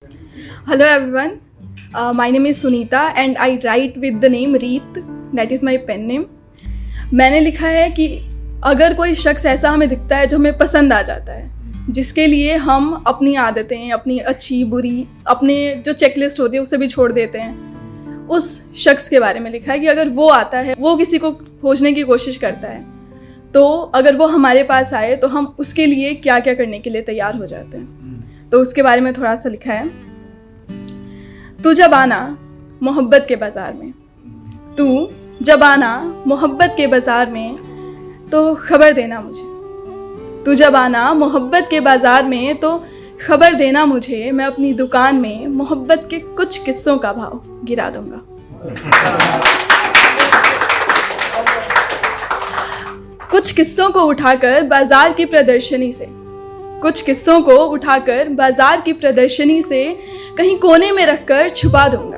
Hello everyone, my name is Sunita and I write with the name Reet, that is my pen name. मैंने लिखा है कि अगर कोई शख्स ऐसा हमें दिखता है जो हमें पसंद आ जाता है, जिसके लिए हम अपनी आदतें, अपनी अच्छी बुरी, अपने जो चेकलिस्ट होती है उसे भी छोड़ देते हैं, उस शख्स के बारे में लिखा है कि अगर वो आता है, वो किसी को खोजने की कोशिश करता है, तो अगर वो हमारे पास आए तो हम उसके लिए क्या क्या करने के लिए तैयार हो जाते हैं. तो उसके बारे में थोड़ा सा लिखा है. तू जब आना मोहब्बत के बाज़ार में, तू जब आना मोहब्बत के बाज़ार में तो खबर देना मुझे. तू जब आना मोहब्बत के बाज़ार में तो खबर देना मुझे, मैं अपनी दुकान में मोहब्बत के कुछ किस्सों का भाव गिरा दूंगा. कुछ किस्सों को उठाकर बाजार की प्रदर्शनी से, कुछ किस्सों को उठाकर बाजार की प्रदर्शनी से कहीं कोने में रखकर छुपा दूंगा.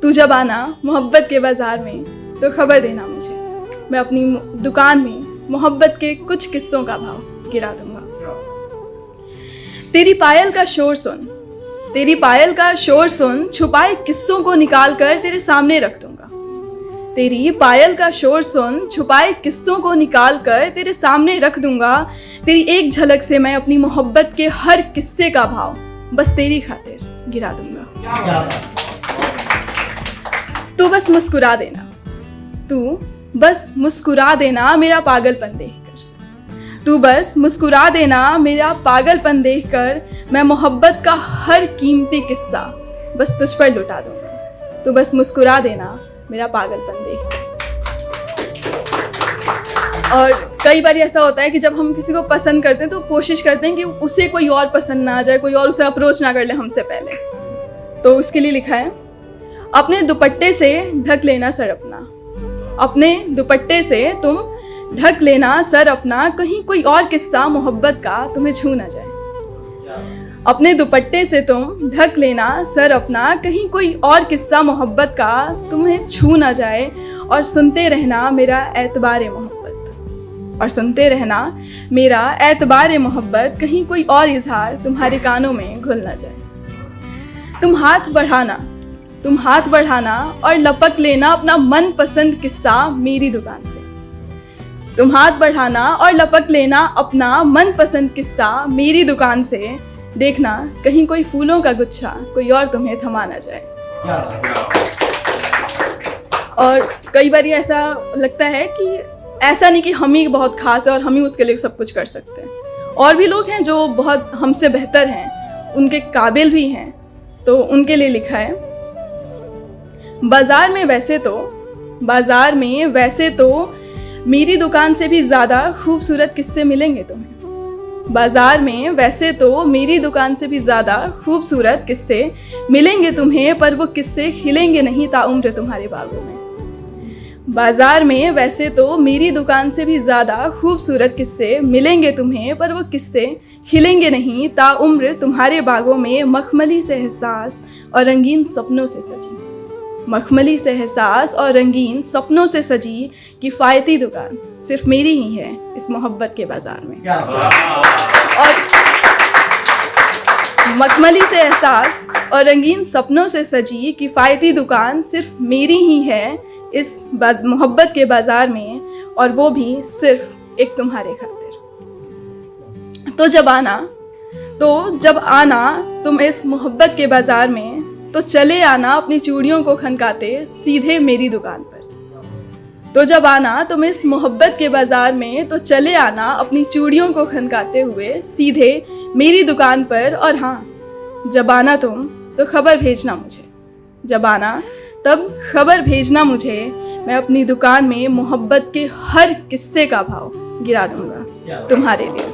तू जब आना मोहब्बत के बाजार में तो खबर देना मुझे, मैं अपनी दुकान में मोहब्बत के कुछ किस्सों का भाव गिरा दूंगा. तेरी पायल का शोर सुन, तेरी पायल का शोर सुन, छुपाए किस्सों को निकाल कर तेरे सामने रख दूंगा. तेरी पायल का शोर सुन, छुपाए किस्सों को निकाल कर तेरे सामने रख दूंगा. तेरी एक झलक से मैं अपनी मोहब्बत के हर किस्से का भाव बस तेरी खातिर गिरा दूंगा. तू बस मुस्कुरा देना, तू बस मुस्कुरा देना मेरा पागलपन देखकर. तू बस मुस्कुरा देना मेरा पागलपन देखकर, मैं मोहब्बत का हर कीमती किस्सा बस तुझ पर लुटा दूंगा. तू बस मुस्कुरा देना मेरा पागलपन देखकर. और कई बार ऐसा होता है कि जब हम किसी को पसंद करते हैं तो कोशिश करते हैं कि उसे कोई और पसंद ना आ जाए, कोई और उसे अप्रोच ना कर ले हमसे पहले. तो उसके लिए लिखा है, अपने दुपट्टे से ढक लेना सर अपना, अपने दुपट्टे से तुम ढक लेना सर अपना, कहीं कोई और किस्सा मोहब्बत का तुम्हें छू ना जाए. अपने दुपट्टे से तुम ढक लेना सर अपना, कहीं कोई और किस्सा मोहब्बत का तुम्हें छू ना जाए. और सुनते रहना मेरा एतबार मोहब्बत, और सुनते रहना मेरा एतबार मोहब्बत, कहीं कोई और इजहार तुम्हारे कानों में घुल ना जाए. तुम हाथ बढ़ाना, तुम हाथ बढ़ाना और लपक लेना अपना मनपसंद किस्सा मेरी दुकान से. तुम हाथ बढ़ाना और लपक लेना अपना मनपसंद किस्सा मेरी दुकान से. देखना कहीं कोई फूलों का गुच्छा कोई और तुम्हें थमा ना जाए. और कई बार ऐसा लगता है कि ऐसा नहीं कि हम ही बहुत खास है और हम ही उसके लिए सब कुछ कर सकते हैं, और भी लोग हैं जो बहुत हमसे बेहतर हैं, उनके काबिल भी हैं. तो उनके लिए लिखा है, बाज़ार में वैसे तो मेरी दुकान से भी ज़्यादा खूबसूरत किस्से मिलेंगे तुम्हें. बाज़ार में वैसे तो मेरी दुकान से भी ज़्यादा खूबसूरत किस्से मिलेंगे तुम्हें, पर वो किस्से खिलेंगे नहीं ताउम्र तुम्हारे बागों में. बाज़ार में वैसे तो मेरी दुकान से भी ज़्यादा खूबसूरत किस्से मिलेंगे तुम्हें, पर वो किस्से खिलेंगे नहीं ताउम्र तुम्हारे बागों में. मखमली से एहसास और रंगीन सपनों से सजी, मखमली से एहसास और रंगीन सपनों से सजी किफ़ायती दुकान सिर्फ मेरी ही है इस मोहब्बत के बाज़ार में. और मखमली से एहसास और रंगीन सपनों से सजी किफ़ायती दुकान सिर्फ मेरी ही है इस मोहब्बत के बाज़ार में, और वो भी सिर्फ एक तुम्हारे खातिर. तो जब आना तुम इस मोहब्बत के बाज़ार में, तो चले आना अपनी चूड़ियों को खनकाते सीधे मेरी दुकान पर. तो जब आना तुम इस मोहब्बत के बाज़ार में, तो चले आना अपनी चूड़ियों को खनकाते हुए सीधे मेरी दुकान पर. और हाँ, जब आना तुम तो खबर भेजना मुझे, जब आना तब खबर भेजना मुझे, मैं अपनी दुकान में मोहब्बत के हर किस्से का भाव गिरा दूंगा तुम्हारे लिए.